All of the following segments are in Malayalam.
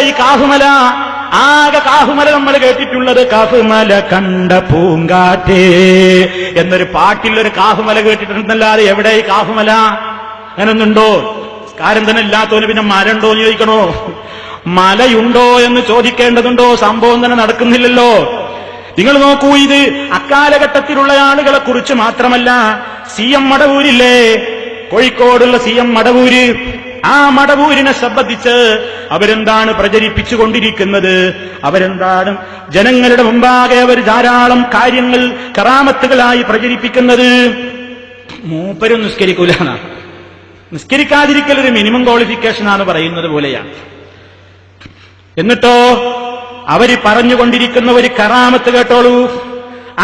ഈ കാഫുമല? ആകെ കാഫുമല നമ്മൾ കേട്ടിട്ടുള്ളത് കാഫുമല കണ്ട പൂങ്കാറ്റേ എന്നൊരു പാട്ടിലൊരു കാഫുമല കേട്ടിട്ടുണ്ടല്ലാതെ എവിടെ ഈ കാഫുമല? അങ്ങനൊന്നുണ്ടോ? കാര്യം തന്നെ ഇല്ലാത്തവന് പിന്നെ മരണ്ടോ എന്ന് ചോദിക്കണോ? മലയുണ്ടോ എന്ന് ചോദിക്കേണ്ടതുണ്ടോ? സംഭവം തന്നെ നടക്കുന്നില്ലല്ലോ. നിങ്ങൾ നോക്കൂ, ഇത് അക്കാലഘട്ടത്തിലുള്ള ആളുകളെ കുറിച്ച് മാത്രമല്ല. CM മടവൂരില്ലേ, കോഴിക്കോടുള്ള CM മടവൂര്, ആ മടവൂരിനെ സംബന്ധിച്ച് അവരെന്താണ് പ്രചരിപ്പിച്ചുകൊണ്ടിരിക്കുന്നത്? അവരെന്താണ് ജനങ്ങളുടെ മുമ്പാകെ അവർ ധാരാളം കാര്യങ്ങൾ കറാമത്തുകളായി പ്രചരിപ്പിക്കുന്നത്? മൂപ്പരും നിസ്കരിക്കൂല, നിസ്കരിക്കാതിരിക്കൽ ഒരു മിനിമം ക്വാളിഫിക്കേഷൻ ആണ് പറയുന്നത് പോലെയാണ്. എന്നിട്ടോ അവര് പറഞ്ഞുകൊണ്ടിരിക്കുന്ന ഒരു കറാമത്ത് കേട്ടോളൂ.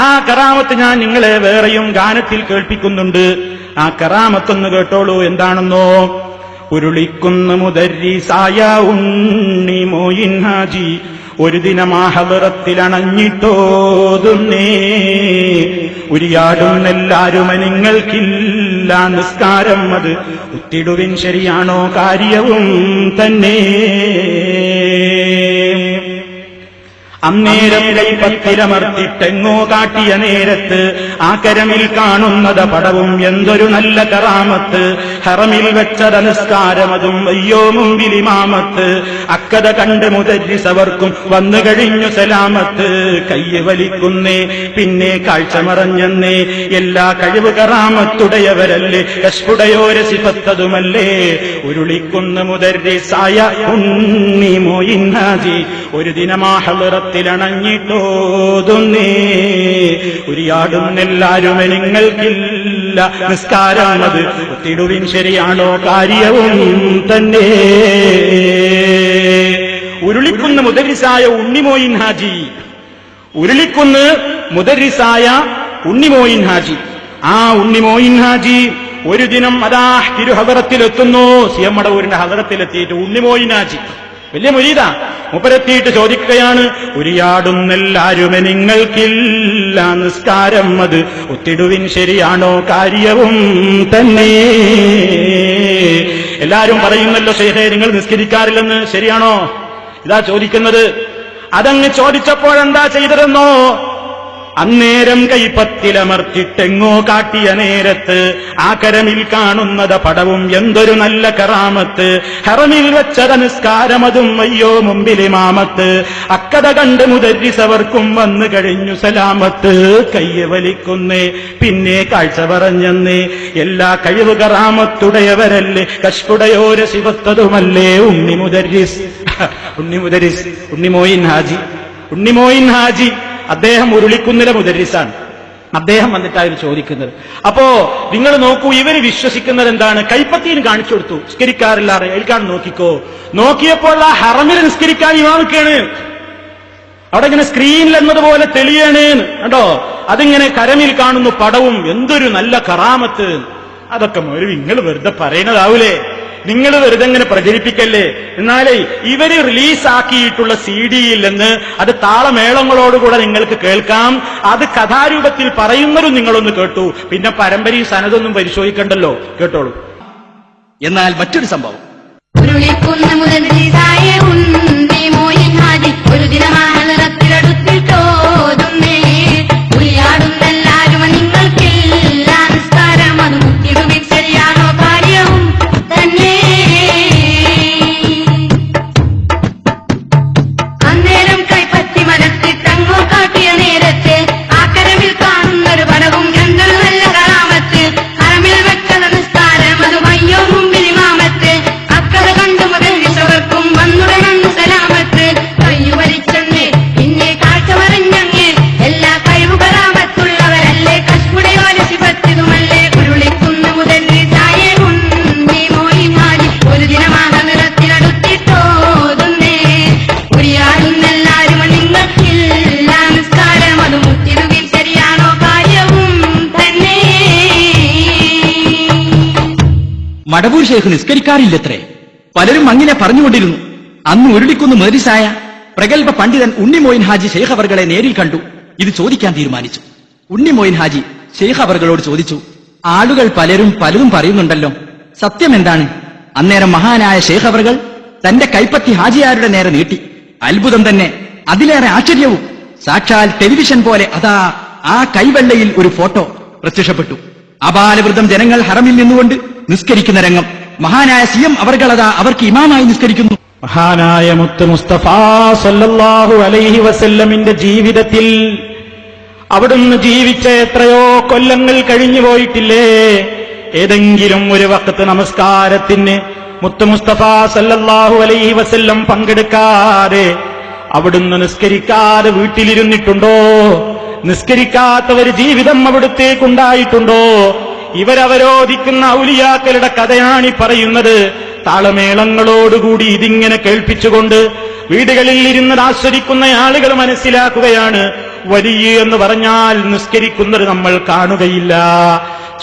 ആ കറാമത്ത് ഞാൻ നിങ്ങളെ വേറെയും ഗാനത്തിൽ കേൾപ്പിക്കുന്നുണ്ട്. ആ കറാമത്തൊന്ന് കേട്ടോളൂ. എന്താണെന്നോ? ഉരുളിക്കുന്ന മുദർരിസായ ഉണ്ണി മോയിൻ ഹാജി ഒരു ദിനമാ ഹളറത്തിലണഞ്ഞിട്ടോതുന്നേ, ഉരിയാടുന്നെല്ലാരും നിങ്ങൾക്കില്ല നിസ്കാരം, അത് ഉത്തിടുവിൻ ശരിയാണോ കാര്യവും തന്നെ. അന്നേരം കൈപ്പത്തിലമർത്തിട്ടെങ്ങോ കാട്ടിയ നേരത്ത് ആ കരമിൽ കാണുന്നത് പടവും എന്തൊരു നല്ല കറാമത്ത്. ഹറമിൽ വെച്ചത നിസ്കാരമതും അയ്യോ മുമ്പിലിമാമത്ത്. അക്കത കണ്ട് മുദരിസവർക്കും വന്നു കഴിഞ്ഞു സലാമത്ത്. കയ്യ് വലിക്കുന്നേ പിന്നെ കാഴ്ച മറഞ്ഞെന്നേ, എല്ലാ കഴിവ് കറാമത്തുടയവരല്ലേ, കശ്പുടയോരെ സിഫത്തതുമല്ലേ. ഉരുളിക്കുന്ന മുദരിസായ ഉണ്ണി മോയിൻ ഹാജി ഒരു ദിനമാ ഹളറത്തിലണഞ്ഞിട്ടോതുന്നേ, ഉരിയാടുന്നെല്ലാരും നിങ്ങൾക്കില്ല നിസ്കാരം, അത് ഒത്തിടുവിൻ ശരിയാണോ കാര്യവും തന്നെ. ഉരുളിക്കുന്ന മുദരിസായ ഉണ്ണിമോയിൻ ഹാജി, ഉരുളിക്കുന്ന മുദരിസായ ഉണ്ണിമോയിൻ ഹാജി. ആ ഉണ്ണിമോയിൻ ഹാജി ഒരു ദിനം അതാ തിരുഹദറത്തിലെത്തുന്നു. CM മടവൂരിന്റെ ഹദറത്തിലെത്തിയിട്ട് ഉണ്ണിമോയിൻ ഹാജി വലിയ മുരീദാ, മുപ്പരെത്തിയിട്ട് ചോദിക്കുകയാണ്, ഉരിയാടുന്നെല്ലാരും നിങ്ങൾക്കില്ല നിസ്കാരം, അത് ഒത്തിടുവിൻ ശരിയാണോ കാര്യവും തന്നെ. എല്ലാരും പറയുന്നല്ലോ ശൈഖേ നിങ്ങൾ നിസ്കരിക്കാറില്ലെന്ന്, ശരിയാണോ? ഇതാ ചോദിക്കുന്നത്. അതങ്ങ് ചോദിച്ചപ്പോഴെന്താ ചെയ്തതെന്നോ? അന്നേരം കൈപ്പത്തിലമർത്തിട്ടെങ്ങോ കാട്ടിയ നേരത്ത് ആ കരമിൽ കാണുന്നത് പടവും എന്തൊരു നല്ല കറാമത്ത്. ഹറമിൽ വെച്ചത നിസ്കാരമതും അയ്യോ മുമ്പിലിമാമത്ത്. അക്കത കണ്ട് മുദരിസവർക്കും വന്നു കഴിഞ്ഞു സലാമത്ത്. കയ്യ് വലിക്കുന്നേ പിന്നെ കാഴ്ച പറഞ്ഞെന്നേ, എല്ലാ കഴിവ് കറാമത്തുടയവരല്ലേ, കശ്പുടയോരെ ശിവത്തതുമല്ലേ. ഉണ്ണിമോയിൻ ഹാജി, ഉണ്ണിമോയിൻ ഹാജി അദ്ദേഹം ഉരുളിക്കുന്നിലെ മുദരിസാണ്. അദ്ദേഹം വന്നിട്ടാണ് ചോദിക്കുന്നത്. അപ്പോ നിങ്ങൾ നോക്കൂ, ഇവര് വിശ്വസിക്കുന്നത് എന്താണ്? കൈപ്പത്തിയിൽ കാണിച്ചു കൊടുത്തു, നിസ്കരിക്കാറില്ല, ഏൽക്കാണ് നോക്കിക്കോ. നോക്കിയപ്പോൾ ആ ഹറമിൽ നിസ്കരിക്കാൻ ഇമാമിക്കാണ്. അവിടെ ഇങ്ങനെ സ്ക്രീനിൽ എന്നതുപോലെ തെളിയാണ് കേട്ടോ. അതിങ്ങനെ കരമിൽ കാണുന്നു പടവും എന്തൊരു നല്ല കറാമത്ത്. അതൊക്കെ നിങ്ങൾ വെറുതെ പറയുന്നതാവൂലേ, നിങ്ങൾ വെറുതെ ഇങ്ങനെ പ്രചരിപ്പിക്കല്ലേ. എന്നാലേ ഇവര് റിലീസാക്കിയിട്ടുള്ള CD-യിൽ നിന്ന് അത് താളമേളങ്ങളോടുകൂടെ നിങ്ങൾക്ക് കേൾക്കാം. അത് കഥാരൂപത്തിൽ പറയുന്നതും നിങ്ങളൊന്ന് കേട്ടു. പിന്നെ പരമ്പരയും സനതൊന്നും പരിശോധിക്കണ്ടല്ലോ, കേട്ടോളൂ. എന്നാൽ മറ്റൊരു സംഭവം, ഒരു ദിനമാലത്തിലടുത്തിട്ടോതുന്നേ, ഉരിയാടുന്നെല്ലാരും നിങ്ങൾക്കില്ല നിസ്കാരം, അത് മുത്തിടുവിൻ ശരിയാണോ കാര്യവും തന്നെ. അന്നേരം കൈപ്പത്തി മരത്തിട്ടങ്ങോ കാട്ടിയ നേരത്ത് ആ കരമിൽ കാണുന്നൊരു പടവും എന്തൊരു നല്ല കറാമത്ത്. ഹറമിൽ വെച്ചത നിസ്കാരം അത് അയ്യോ മുമ്പിലിമാമത്ത്. അക്കര കണ്ടു മുദരിസവർക്കും വന്നുടനു സലാമത്ത്. കയ്യു വലിച്ചെന്നേ പിന്നെ കാഴ്ച മറിഞ്ഞങ്ങ്, എല്ലാ കഴിവ് കറാമത്തുള്ളവരല്ലേ, കശ്പുടയോരെ ശിവത്തിതുമല്ലേ. ഉരുളിക്കുന്ന മുദരിസായ ഉണ്ണി മോയിൻ ഹാജി ഒരു ദിനമാക നിറത്തിനടുത്തിട്ടോതുന്നേ, ഉരിയാടുന്നെല്ലാരും നിങ്ങൾക്കില്ല നിസ്കാരം, അത് മുത്തിടുവിൻ ശരിയാണോ കാര്യവും തന്നെ. മടവൂർ ശൈഖ് നിസ്കരിക്കാറില്ലത്രേ. പലരും അങ്ങനെ പറഞ്ഞുകൊണ്ടിരുന്നു. അന്ന് ഉരുളിക്കുന്ന് മുദരിസായ പ്രഗൽഭ പണ്ഡിതൻ ഉണ്ണിമോയിൻ ഹാജി ശൈഖ് അവർകളെ നേരിൽ കണ്ടു. ഇത് ചോദിക്കാൻ തീരുമാനിച്ചു. ഉണ്ണിമോയിൻ ഹാജി ശൈഖ് അവർകളോട് ചോദിച്ചു, ആളുകൾ പലരും പലതും പറയുന്നുണ്ടല്ലോ, സത്യം എന്താണ്? അന്നേരം മഹാനായ ശൈഖ് അവർകൾ തന്റെ കൈപ്പത്തി ഹാജിയാരുടെ നേരെ നീട്ടി. അത്ഭുതം തന്നെ, അതിലേറെ ആശ്ചര്യവും. സാക്ഷാൽ ടെലിവിഷൻ പോലെ അതാ ആ കൈവെള്ളയിൽ ഒരു ഫോട്ടോ പ്രത്യക്ഷപ്പെട്ടു. അപാലവൃതം ജനങ്ങൾ ഹറമിൽ നിന്നുകൊണ്ട് നിസ്കരിക്കുന്ന രംഗം. മഹാനായ CM അവർകളതാ അവർക്ക് ഇമാമായി നിസ്കരിക്കുന്നു. മഹാനായ മുത്ത് മുസ്തഫ സല്ലല്ലാഹു അലൈഹി വസല്ലമിന്റെ ജീവിതത്തിൽ അവിടുന്ന് ജീവിച്ച എത്രയോ കൊല്ലങ്ങൾ കഴിഞ്ഞു പോയിട്ടില്ലേ? ഏതെങ്കിലും ഒരു വഖത്ത് നമസ്കാരത്തിന് മുത്ത് മുസ്തഫ സല്ലല്ലാഹു അലൈഹി വസല്ലം പങ്കെടുക്കാതെ അവിടുന്ന് നിസ്കരിക്കാതെ വീട്ടിലിരുന്നിട്ടുണ്ടോ? നിസ്കരിക്കാത്തവര് ജീവിതം അവിടുത്തേക്കുണ്ടായിട്ടുണ്ടോ? ഇവരവരോധിക്കുന്ന ഔലിയാക്കളുടെ കഥയാണി പറയുന്നത്. താളമേളങ്ങളോടുകൂടി ഇതിങ്ങനെ കേൾപ്പിച്ചുകൊണ്ട് വീടുകളിൽ ഇരുന്നത് ആസ്വദിക്കുന്ന ആളുകൾ മനസ്സിലാക്കുകയാണ്, വലിയ എന്ന് പറഞ്ഞാൽ നിസ്കരിക്കുന്നത് നമ്മൾ കാണുകയില്ല.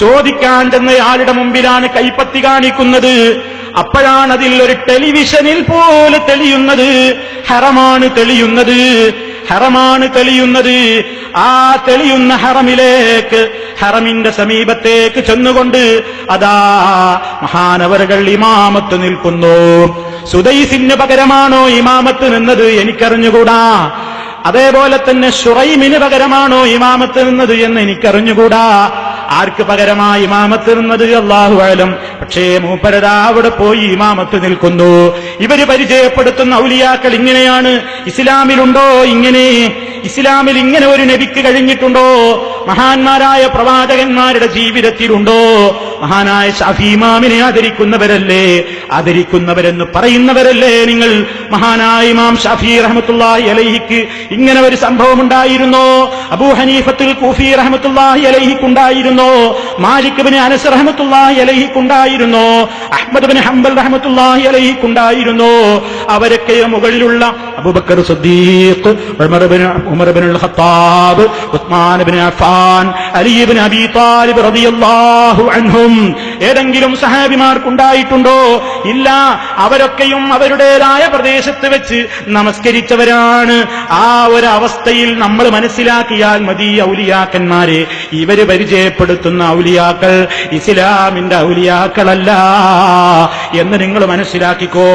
ചോദിക്കാൻ ചെന്നയാളുടെ മുമ്പിലാണ് കൈപ്പത്തി കാണിക്കുന്നത്. അപ്പോഴാണ് അതിൽ ഒരു ടെലിവിഷനിൽ പോലെ തെളിയുന്നത്. ഹറമാണ് തെളിയുന്നത്, ഹറമാണ് തെളിയുന്നത്. ആ തെളിയുന്ന ഹറമിലേക്ക്, ഹറമിന്റെ സമീപത്തേക്ക് ചെന്നുകൊണ്ട് അതാ മഹാനവറുകൾ ഇമാമത്ത് നിൽക്കുന്നു. സുദൈസിന് പകരമാണോ ഇമാമത്ത് നിന്നത് എനിക്കറിഞ്ഞുകൂടാ. അതേപോലെ തന്നെ ശുറൈമിന് പകരമാണോ ഇമാമത്ത് നിന്നത് എന്ന് എനിക്കറിഞ്ഞുകൂടാ. ആർക്ക് പകരമായി ഇമാമത്ത് നിന്നത് അല്ലാഹു അലം. പക്ഷേ മൂപ്പരതാ അവിടെ പോയി ഇമാമത്ത് നിൽക്കുന്നു. ഇവര് പരിചയപ്പെടുത്തുന്ന ഔലിയാക്കൾ ഇങ്ങനെയാണ്. ഇസ്ലാമിലുണ്ടോ ഇങ്ങനെ? ഇസ്ലാമിൽ ഇങ്ങനെ ഒരു നബിക്ക് കഴിഞ്ഞിട്ടുണ്ടോ? മഹാന്മാരായ പ്രവാചകന്മാരുടെ ജീവിതത്തിലുണ്ടോ? മഹാനായ ശാഫി ഇമാമിനെ ആദരിക്കുന്നവരല്ലേ, ആദരിക്കുന്നവരെന്ന് പറയുന്നവരല്ലേ നിങ്ങൾ? മഹാനായ ഇമാം ശാഫി റഹ്മത്തുള്ളാഹി അലൈഹിക്ക് ഇങ്ങനെ ഒരു സംഭവം ഉണ്ടായിരുന്നോ? അബൂ ഹനീഫത്തുൽ കൂഫി റഹ്മത്തുള്ളാഹി അലൈഹിക്കുണ്ടായിരുന്നോ? മാലിക് ഇബ്നു അനസ് റഹ്മത്തുള്ളാഹി അലൈഹിക്കുണ്ടായിരുന്നോ? അഹ്മദ് ഇബ്നു ഹംബൽ റഹ്മത്തുള്ളാഹി അലൈഹിക്കുണ്ടായിരുന്നോ? അവരൊക്കെ മുകളിലുള്ള അബൂബക്കർ സിദ്ദീഖ്, ഉമർ ഇബ്നുൽ ഖത്താബ്, ഉസ്മാൻ ഇബ്നു അഫ്ഫാൻ, അലി ഇബ്നു അബീ ത്വാലിബ് റളിയല്ലാഹു അൻഹും ഏതെങ്കിലും സഹാബിമാർക്കുണ്ടായിട്ടുണ്ടോ? ഇല്ല. അവരൊക്കെയും അവരുടേതായ പ്രദേശത്ത് വെച്ച് നമസ്കരിച്ചവരാണ്. ആ ഒരു അവസ്ഥയിൽ നമ്മൾ മനസ്സിലാക്കിയാൽ മതി ഔലിയാക്കന്മാരെ. ഇവര് പരിചയപ്പെടുത്തുന്ന ഔലിയാക്കൾ ഇസ്ലാമിന്റെ ഔലിയാക്കളല്ല എന്ന് നിങ്ങൾ മനസ്സിലാക്കിക്കോ.